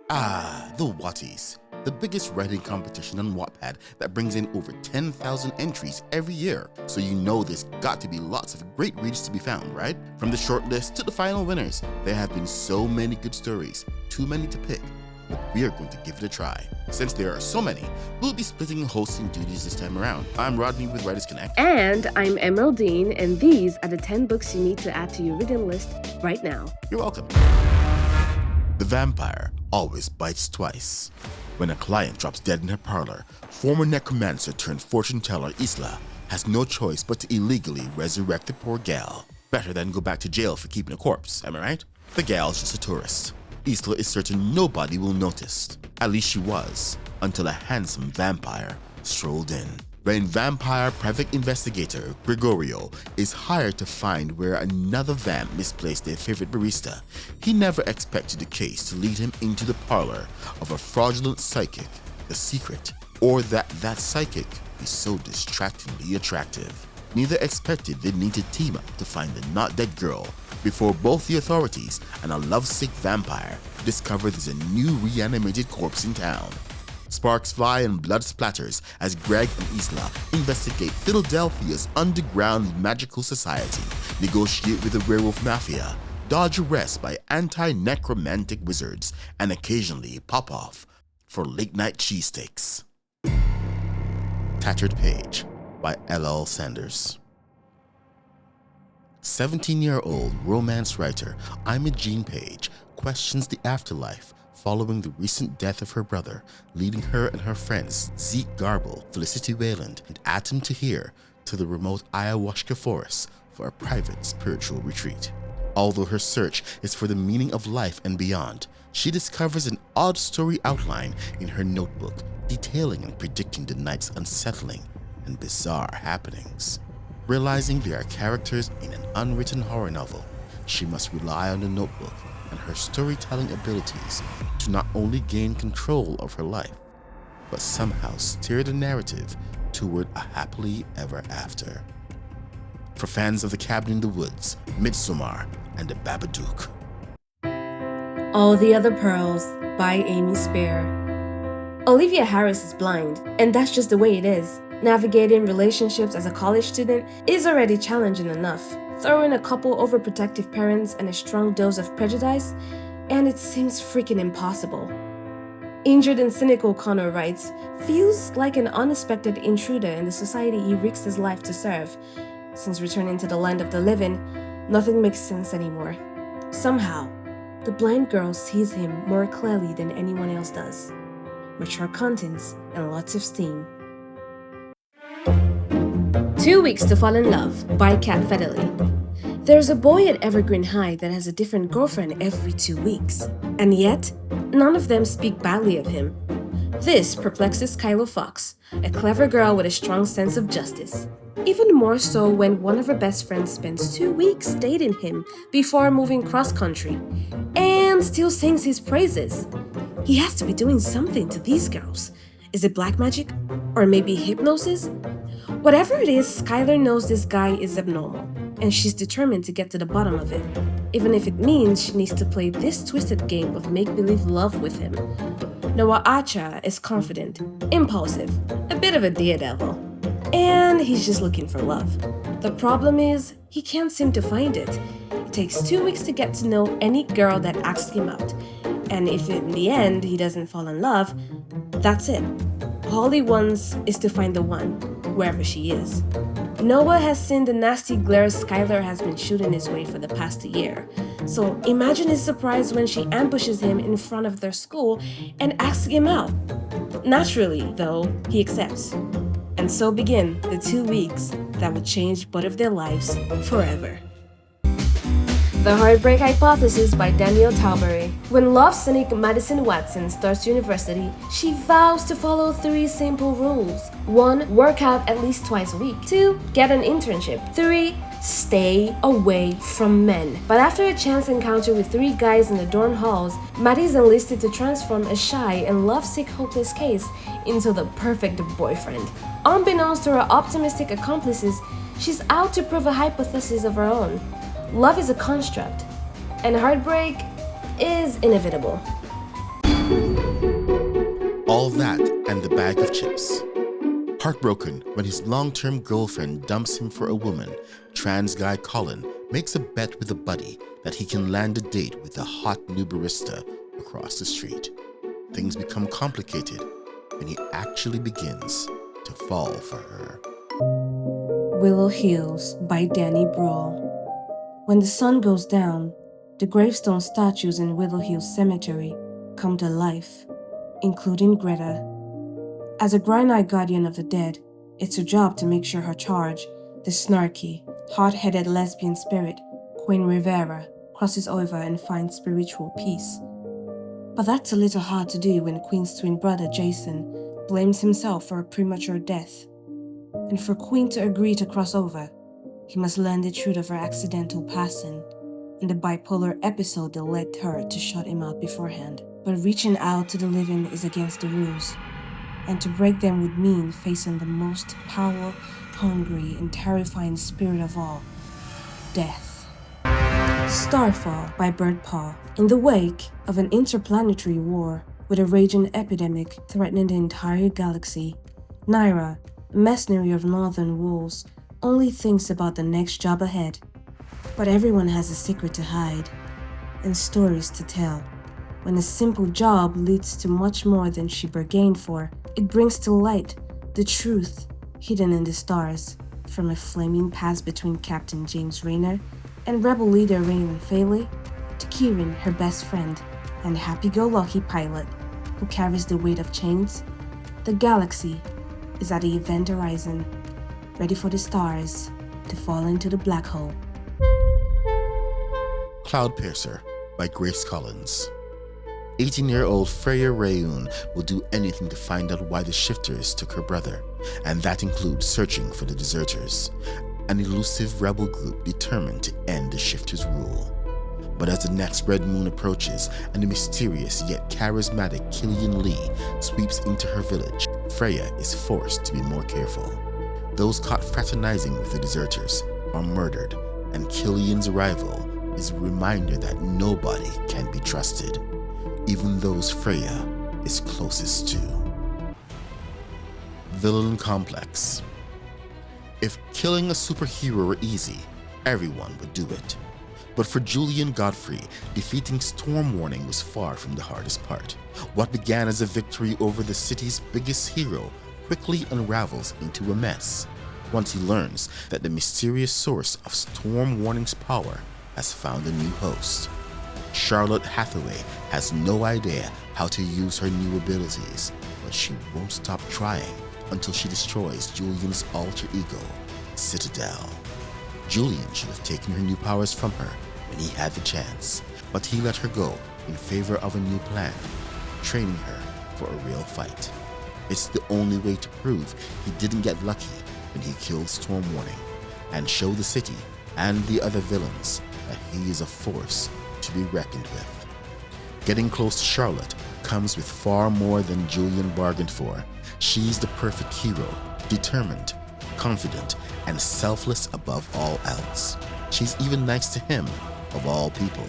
The Watties, the biggest writing competition on Wattpad that brings in over 10,000 entries every year. So you know there's got to be lots of great reads to be found, right? From the shortlist to the final winners, there have been so many good stories, too many to pick, but we are going to give it a try. Since there are so many, we'll be splitting hosting duties this time around. I'm Rodney with WritersConnX. And I'm Emeraldine, and these are the 10 books you need to add to your reading list right now. You're welcome. The vampire always bites twice. When a client drops dead in her parlor, former necromancer turned fortune teller Isla has no choice but to illegally resurrect the poor gal. Better than go back to jail for keeping a corpse, am I right? The gal's just a tourist. Isla is certain nobody will notice. At least she was, until a handsome vampire strolled in. When vampire private investigator Gregorio is hired to find where another vamp misplaced their favorite barista, he never expected the case to lead him into the parlor of a fraudulent psychic, the secret, or that psychic is so distractingly attractive. Neither expected they'd need to team up to find the not dead girl before both the authorities and a lovesick vampire discover there's a new reanimated corpse in town. Sparks fly and blood splatters as Greg and Isla investigate Philadelphia's underground magical society, negotiate with the werewolf mafia, dodge arrest by anti-necromantic wizards, and occasionally pop off for late-night cheesesteaks. Tattered Page by L.L. Sanders. 17-year-old romance writer Imogen Page questions the afterlife following the recent death of her brother, leading her and her friends Zeke Garble, Felicity Wayland, and Atom Tahir to the remote ayahuasca forest for a private spiritual retreat. Although her search is for the meaning of life and beyond, she discovers an odd story outline in her notebook detailing and predicting the night's unsettling and bizarre happenings. Realizing they are characters in an unwritten horror novel, she must rely on the notebook and her storytelling abilities to not only gain control of her life, but somehow steer the narrative toward a happily ever after. For fans of The Cabin in the Woods, Midsommar, and The Babadook. All the Other Pearls by Amy Spear. Olivia Harris is blind, and that's just the way it is. Navigating relationships as a college student is already challenging enough. Throw in a couple overprotective parents and a strong dose of prejudice, and it seems freaking impossible. Injured and cynical Connor writes, feels like an unexpected intruder in the society he risks his life to serve. Since returning to the land of the living, nothing makes sense anymore. Somehow, the blind girl sees him more clearly than anyone else does. Mature contents and lots of steam. 2 Weeks to Fall in Love by Kat Federley. There's a boy at Evergreen High that has a different girlfriend every 2 weeks, and yet, none of them speak badly of him. This perplexes Kylo Fox, a clever girl with a strong sense of justice. Even more so when one of her best friends spends 2 weeks dating him before moving cross-country, and still sings his praises. He has to be doing something to these girls. Is it black magic? Or maybe hypnosis? Whatever it is, Skylar knows this guy is abnormal, and she's determined to get to the bottom of it, even if it means she needs to play this twisted game of make-believe love with him. Noah Acha is confident, impulsive, a bit of a daredevil, and he's just looking for love. The problem is, he can't seem to find it. It takes 2 weeks to get to know any girl that asks him out, and if in the end he doesn't fall in love, that's it. All he wants is to find the one, wherever she is. Noah has seen the nasty glares Skylar has been shooting his way for the past year. So imagine his surprise when she ambushes him in front of their school and asks him out. Naturally, though, he accepts. And so begin the 2 weeks that would change both of their lives forever. The Heartbreak Hypothesis by Danielle Talbury. When love cynic Madison Watson starts university, she vows to follow 3 simple rules. 1. Work out at least twice a week. 2. Get an internship. 3. Stay away from men. But after a chance encounter with 3 guys in the dorm halls, Maddie's enlisted to transform a shy and lovesick hopeless case into the perfect boyfriend. Unbeknownst to her optimistic accomplices, she's out to prove a hypothesis of her own. Love is a construct, and heartbreak is inevitable. All that and the bag of chips. Heartbroken when his long-term girlfriend dumps him for a woman, trans guy Colin makes a bet with a buddy that he can land a date with a hot new barista across the street. Things become complicated when he actually begins to fall for her. Willow Hills by Danny Brawl. When the sun goes down, the gravestone statues in Willow Hills Cemetery come to life, including Greta. As a green-eyed guardian of the dead, it's her job to make sure her charge, the snarky, hot-headed lesbian spirit, Queen Rivera, crosses over and finds spiritual peace. But that's a little hard to do when Queen's twin brother Jason blames himself for a premature death. And for Queen to agree to cross over, he must learn the truth of her accidental passing and the bipolar episode that led her to shut him out beforehand. But reaching out to the living is against the rules, and to break them would mean facing the most power-hungry and terrifying spirit of all, death. Starfall by Bert Paw. In the wake of an interplanetary war with a raging epidemic threatening the entire galaxy, Naira, a mercenary of northern wolves, only thinks about the next job ahead. But everyone has a secret to hide and stories to tell. When a simple job leads to much more than she bargained for, it brings to light the truth hidden in the stars, from a flaming past between Captain James Rayner and rebel leader Raymond Faley, to Kieran, her best friend, and happy-go-lucky pilot who carries the weight of chains. The galaxy is at the event horizon, ready for the stars to fall into the black hole. Cloudpiercer by Grace Collins. 18-year-old Freya Rayoon will do anything to find out why the Shifters took her brother, and that includes searching for the deserters, an elusive rebel group determined to end the Shifters' rule. But as the next red moon approaches and the mysterious yet charismatic Killian Lee sweeps into her village, Freya is forced to be more careful. Those caught fraternizing with the deserters are murdered, and Killian's arrival is a reminder that nobody can be trusted, even those Freya is closest to. Villain Complex. If killing a superhero were easy, everyone would do it. But for Julian Godfrey, defeating Storm Warning was far from the hardest part. What began as a victory over the city's biggest hero quickly unravels into a mess once he learns that the mysterious source of Storm Warning's power has found a new host. Charlotte Hathaway has no idea how to use her new abilities, but she won't stop trying until she destroys Julian's alter ego, Citadel. Julian should have taken her new powers from her when he had the chance, but he let her go in favor of a new plan, training her for a real fight. It's the only way to prove he didn't get lucky when he killed Storm Warning, and show the city and the other villains that he is a force to be reckoned with. Getting close to Charlotte comes with far more than Julian bargained for. She's the perfect hero, determined, confident, and selfless above all else. She's even nice to him, of all people.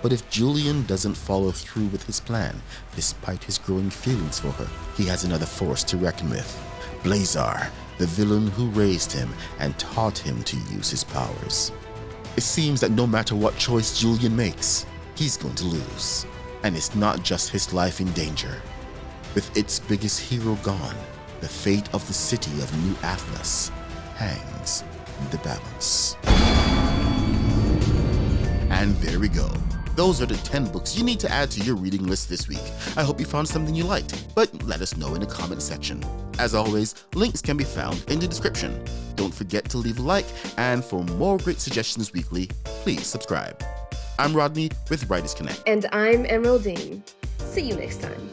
But if Julian doesn't follow through with his plan, despite his growing feelings for her, he has another force to reckon with. Blazar, the villain who raised him and taught him to use his powers. It seems that no matter what choice Julian makes, he's going to lose. And it's not just his life in danger. With its biggest hero gone, the fate of the city of New Atlas hangs in the balance. And there we go. Those are the 10 books you need to add to your reading list this week. I hope you found something you liked, but let us know in the comment section. As always, links can be found in the description. Don't forget to leave a like, and for more great suggestions weekly, please subscribe. I'm Rodney with WritersConnX. And I'm Emeraldine. See you next time.